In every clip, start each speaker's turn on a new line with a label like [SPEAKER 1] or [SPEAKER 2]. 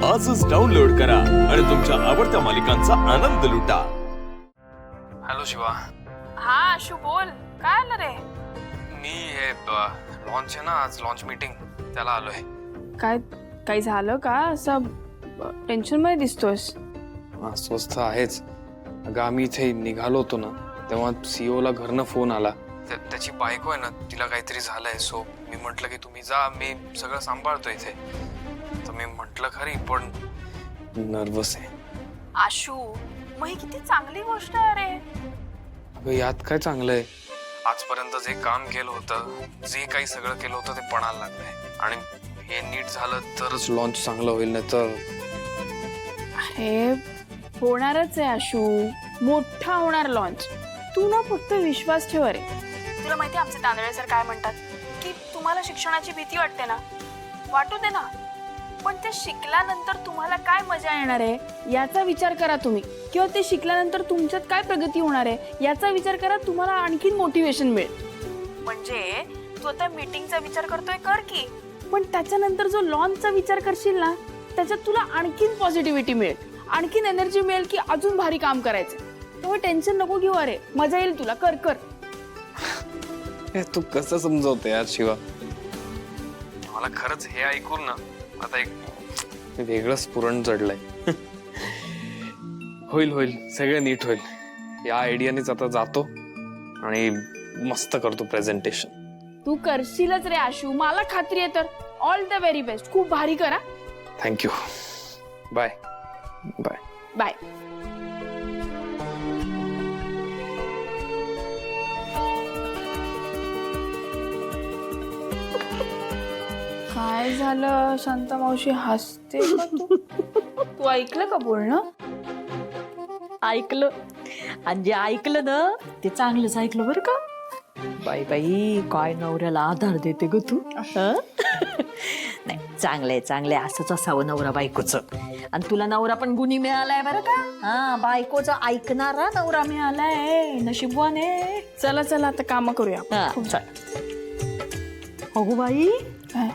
[SPEAKER 1] आजच डाउनलोड करा आणि तुमच्या आवडत्या मालिकांचा आनंद लुटा.
[SPEAKER 2] हॅलो शिवा.
[SPEAKER 3] हा आशू बोल, काय आलं रे?
[SPEAKER 2] मी हे लॉन्च आहे ना आज, लॉन्च मीटिंग, त्याला आलोय.
[SPEAKER 3] काय काही झालं का? असं टेन्शन मध्ये दिसतोस.
[SPEAKER 2] अस्वस्थ आहेच. अगं आम्ही इथे निघालो होतो ना, तेव्हा CEO ला घरनं फोन आला. त्याची बायको आहे ना, तिला काहीतरी झालंय. सो मी म्हटलं की तुम्ही जा, मी सगळं सांभाळतो इथे. तर मी म्हटलं खरी, पण नर्वस आहे.
[SPEAKER 3] आशू, मग ही किती चांगली गोष्ट आहे रे.
[SPEAKER 2] अगं यात काय चांगलं आहे? आजपर्यंत जे काम केलं होतं, जे काही सगळं केलं होतं, ते पणाला लागलंय. आणि हे नीट झालं तरच लॉन्च चांगलं होईल, नाही तर
[SPEAKER 3] अरे होणारच आहे आशू, मोठा होणार लॉन्च. तू ना फक्त विश्वास ठेव रे. तुला माहिती आमचे तांदळे सर काय म्हणतात की तुम्हाला शिक्षणाची भीती वाटते ना, वाटू दे ना, पण ते शिकल्यानंतर तुम्हाला काय मजा येणार आहे याचा विचार करा तुम्ही, किंवा ते शिकल्यानंतर तुमच्यात काय प्रगती होणार आहे याचा विचार करा. तुम्हाला आणखीन मोटिवेशन मिळेल. म्हणजे तू आता मीटिंगचा विचार करतोय, कर की, पण त्याच्यानंतर जो लॉन्चचा विचार करशील ना, त्याच्यात तुला आणखीन पॉझिटिव्हिटी मिळेल, आणखीन एनर्जी मिळेल की अजून भारी काम करायचं. तेव्हा टेन्शन नको घेऊ, अरे मजा येईल तुला, कर कर.
[SPEAKER 2] तू कसं समजवते यार शिवा? मला खरंच हे ऐकून ना आता एक वेगळंच पुरण चढलंय. होईल होईल, सगळं नीट होईल. या आयडियानेच आता जातो आणि मस्त करतो प्रेझेंटेशन.
[SPEAKER 3] तू करशीलच रे आशू, मला खात्री आहे. तर ऑल द व्हेरी बेस्ट, खूप भारी करा.
[SPEAKER 2] थँक्यू. Bye bye
[SPEAKER 3] bye. काय झालं शांता मावशी, हसते का तू? तू ऐकलं का बोलणं?
[SPEAKER 4] ऐकलं, आणि जे ऐकलं ना ते चांगलंच ऐकलं बरं का. बाई बाई, काय नवऱ्याला आधार देते ग तू. हं? नाही, चांगलंय चांगलंय, असंच असावं नवरा बायकोचं. आणि तुला नवरा पण गुणी मिळालाय बरं का. हा, बायकोचा ऐकणारा नवरा मिळालाय, नशीबवाने.
[SPEAKER 3] चला चला आता काम करूया.
[SPEAKER 4] हा,
[SPEAKER 3] खूप
[SPEAKER 4] चल. अगो बाई,
[SPEAKER 3] काय?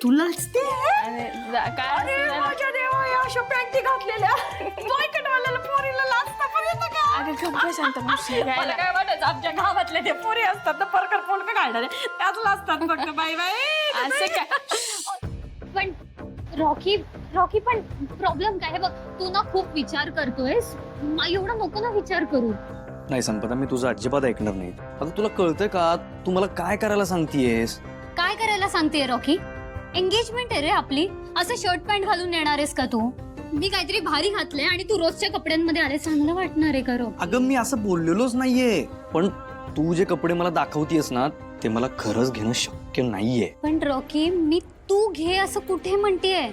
[SPEAKER 4] तुलाच ते.
[SPEAKER 3] काय
[SPEAKER 4] माझ्या देवा, या अशा पॅन्टी घातलेल्या बॉयकटवाल्याला पोरीला लाजता पण येतं का?
[SPEAKER 3] अगं गप्प शांता मावशी.
[SPEAKER 4] मला काय वाटायचं, आमच्या गावातले ते पोरी असतात ना, परकर पोलक घालणारे, त्याच लाजतात फक्त. बाई बाई,
[SPEAKER 3] असं काय?
[SPEAKER 5] पण रॉकी पण प्रॉब्लेम काय आहे बघ, तू ना खूप विचार करतोयस. एवढा नको ना विचार करू.
[SPEAKER 6] नाही संपदा, मी तुझं अजिबात ऐकणार नाही. अगं तुला कळतंय का, तू मला काय करायला सांगतेयस?
[SPEAKER 5] काय करायला सांगतेय रॉकी? एंगेजमेंट आहे रे आपली, असं शर्ट पॅन्ट घालून येणार आहेस का तू? मी काहीतरी भारी घातलंय आणि तू रोजच्या कपड्यांमध्ये आले, चांगलं वाटणार आहे का रो?
[SPEAKER 6] अगं मी असं बोललेलोच नाहीये, पण तू जे कपडे मला दाखवतेस ना, ते मला खरंच घेणं शक्य नाहीये.
[SPEAKER 5] पण रॉकी, मी तू घे असं कुठे म्हणतेय?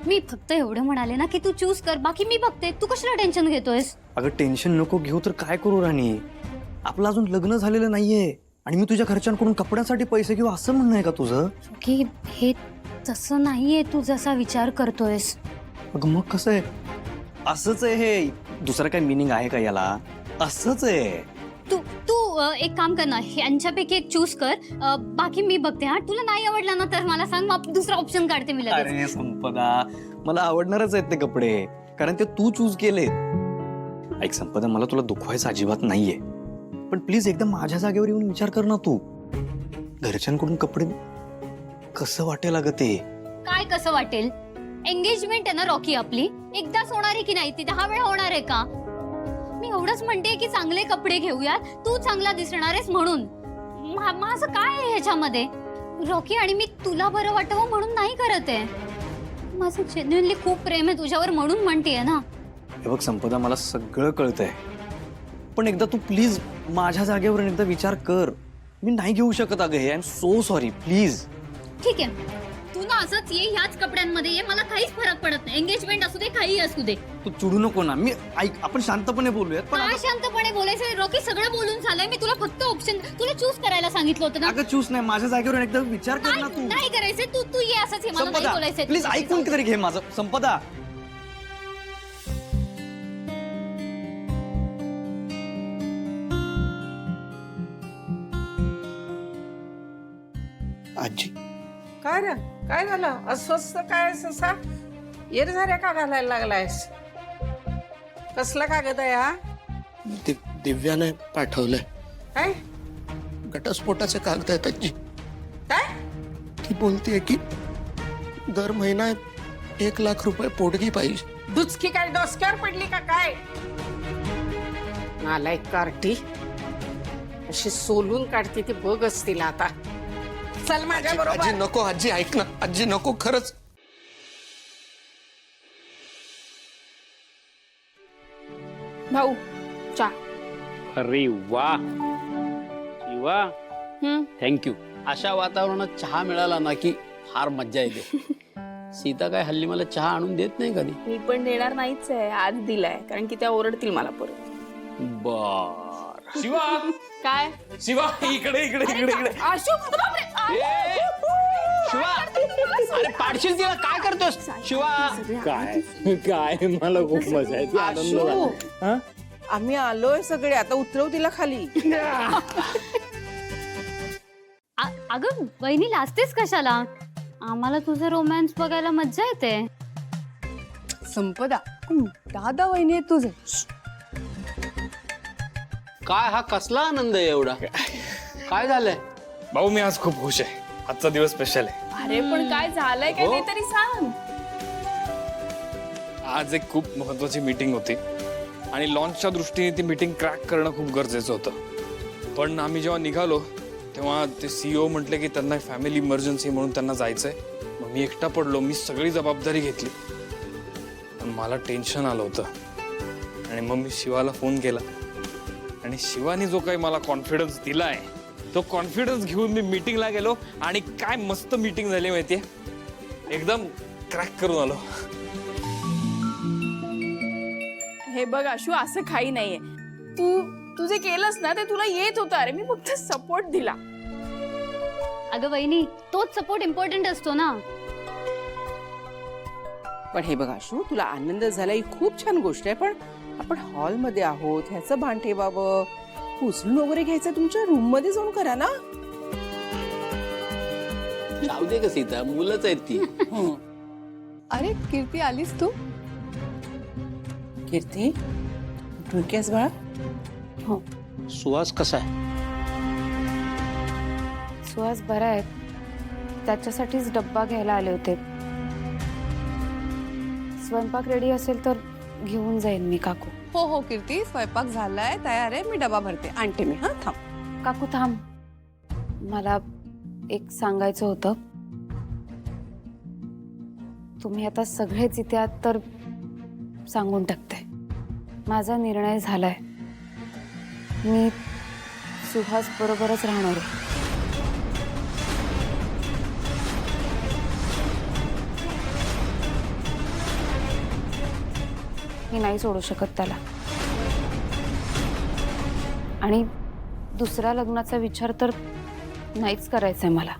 [SPEAKER 5] मी फक्त एवढं म्हणाले ना की तू चूज कर, बाकी मी बघते. तू कशाला टेन्शन घेतोयस?
[SPEAKER 6] अगं टेन्शन नको घेऊ तर काय करू राणी, आपलं अजून लग्न झालेलं नाहीये आणि मी तुझ्या घरच्यांकडून कपड्यासाठी पैसे घेऊ असं म्हणणं आहे का तुझं?
[SPEAKER 5] रॉकी, हे तसं नाहीये तू जसा विचार करतोयस.
[SPEAKER 6] अगं मग कसं आहे? असंच आहे हे, दुसरं काय मिनिंग आहे का याला? असंच आहे.
[SPEAKER 5] तू तू एक काम कर ना, यांच्यापैकी एक चूज कर, बाकी मी बघते. हा, तुला नाही आवडला ना तर मला सांग, मग दुसरा ऑप्शन काढते मी लगेच.
[SPEAKER 6] अरे संपदा, मला आवडणारच आहेत ते कपडे, कारण ते तू चूज केले. ऐक संपदा, मला तुला दुखवायचं अजिबात नाहीये, पण प्लीज एकदा माझ्या जागेवर येऊन विचार कर ना तू. घरच्यांकडून कपडे कसं वाटेल अगं ते?
[SPEAKER 5] काय कसं वाटेल? एंगेजमेंट आहे ना रॉकी आपली, एकदाच होणार आहे की नाही? ती 10 वेळा होणार आहे का? मी एवढंच म्हणते की चांगले कपडे घेऊयात, तू चांगला दिसणार आहेस म्हणून. माझं काय आहे ह्याच्यामध्ये रॉकी? आणि मी तुला बरं वाटावं म्हणून नाही करत आहे. माझं जेन्युइनली खूप प्रेम आहे तुझ्यावर म्हणून म्हणतेय ना.
[SPEAKER 6] हे बघ संपदा, मला सगळं कळतंय, पण एकदा तू प्लीज माझ्या जागेवर एकदा विचार कर. मी नाही घेऊ शकत अगं हे. I am so sorry, please.
[SPEAKER 5] ठीक आहे, तू ना असंच ये, ह्याच कपड्यांमध्ये ये, मला काहीच फरक पडत नाही. एंगेजमेंट असू दे, काही असू दे.
[SPEAKER 6] तू चिडू नको ना. मी ऐक, आपण शांतपणे बोलूयात. पण
[SPEAKER 5] काय शांतपणे बोलायचं रॉकी? सगळं बोलून झालंय. मी तुला फक्त ऑप्शन, तुला चूज करायला सांगितलं होतं ना.
[SPEAKER 6] अगं चूज नाही, माझ्या जागेवर एकदा विचार कर ना तू.
[SPEAKER 5] नाही करायचंय, तू तू ये असंच. हे मला नाही
[SPEAKER 6] संपदा
[SPEAKER 5] बोलायचंय.
[SPEAKER 6] प्लीज ऐकून तरी घे माझं. संपदा,
[SPEAKER 7] आजी काय रे काय झालं अस्वस्थ काय ससा येर झाल्या का घालायला लागलायस कसला कागद आहे हा
[SPEAKER 8] दिव्याने पाठवलंय
[SPEAKER 7] काय
[SPEAKER 8] घटस्फोटाचे कागद आहेत आजी.
[SPEAKER 7] काय
[SPEAKER 8] ती बोलतेय की दर महिना 1,00,000 रुपये पोटगी पाहिजे.
[SPEAKER 7] दुचकी काय डोसक्यावर पडली का काय नालायक कार्टी अशी सोलून काढते ती बघ असतील आता चल माझ्या
[SPEAKER 8] आजी
[SPEAKER 7] बरोबर
[SPEAKER 8] नको आजी ऐक ना आजी नको खरंच.
[SPEAKER 3] भाऊ चा
[SPEAKER 9] अरे वा शिवा थँक्यू. अशा वातावरणात चहा मिळाला ना की फार मज्जा येते. सीता काय हल्ली मला चहा आणून देत नाही कधी.
[SPEAKER 3] मी पण देणार नाहीच आहे आज दिलाय कारण की त्या ओरडतील मला परत.
[SPEAKER 9] बर
[SPEAKER 1] शिवा
[SPEAKER 3] काय
[SPEAKER 1] शिवा इकडे इकडे इकडे इकडे
[SPEAKER 3] आशू बापरे,
[SPEAKER 9] शिवा अरे पाडशील तिला काय करतोस शिवा. काय काय मला खूप मजा येते आनंद झाला.
[SPEAKER 7] आम्ही आलोय सगळे आता उतरव तिला खाली
[SPEAKER 5] अगं वहिनी लाजतेस कशाला आम्हाला तुझं रोमॅन्स बघायला मज्जा येते.
[SPEAKER 10] संपदा दादा वहिनी आहे तुझे.
[SPEAKER 9] काय हा कसला आनंद आहे एवढा. काय झालंय
[SPEAKER 2] भाऊ मी आज खूप खुश आहे. आजचा दिवस स्पेशल आहे.
[SPEAKER 3] अरे पण काय झालंय काय ते तरी सांग.
[SPEAKER 2] आज एक खूप महत्वाची मीटिंग होती आणि लॉन्चच्या दृष्टीने ती मीटिंग क्रॅक करणं खूप गरजेचं होतं. पण आम्ही जेव्हा निघालो तेव्हा ते CEO म्हटले की त्यांना फॅमिली इमर्जन्सी म्हणून त्यांना जायचंय. मग मी एकटा पडलो. मी सगळी जबाबदारी घेतली पण मला टेन्शन आलं होतं आणि मग मी शिवाला फोन केला आणि शिवानी जो काही मला कॉन्फिडन्स दिलाय तो कॉन्फिडन्स घेऊन मी मीटिंगला गेलो आणि काय मस्त मीटिंग झाली माहितीये. एकदम क्रॅक करून आलो.
[SPEAKER 3] हे बघ आशू असं काही नाहीये. तू जे केलंस ना ते तुला येत होतं. अरे मी फक्त सपोर्ट दिला.
[SPEAKER 5] अगं वहिनी तोच सपोर्ट इम्पॉर्टंट असतो ना.
[SPEAKER 7] पण हे बघ आशू तुला आनंद झाला ही खूप छान गोष्ट आहे पण आपण हॉलमध्ये आहोत ह्याचं भान ठेवावं. उचलून वगैरे घ्यायचं तुमच्या रूम मध्ये जाऊन करा ना.
[SPEAKER 9] जाऊ दे का सीता मुलंच आहेत ती.
[SPEAKER 10] अरे कीर्ती आलीस तू.
[SPEAKER 7] कीर्ती ढुलकेस बाळा.
[SPEAKER 3] हो
[SPEAKER 9] सुहास कसा आहे.
[SPEAKER 11] सुहास बरा आहे. त्याच्यासाठीच डब्बा घ्यायला आले होते. स्वयंपाक रेडी असेल तर घेऊन जाईन मी काकू.
[SPEAKER 10] हो हो कीर्ती स्वयंपाक झालाय तयार आहे मी डबा भरते आणते मी. हा थांब.
[SPEAKER 11] काकू थांब. मला एक सांगायचं होतं. तुम्ही आता सगळेच इथे आहात तर सांगून टाकते. माझा निर्णय झालाय. मी सुहास बरोबरच राहणार आहे. मी नाही सोडू शकत त्याला आणि दुसऱ्या लग्नाचा विचार तर नाहीच करायचंय मला.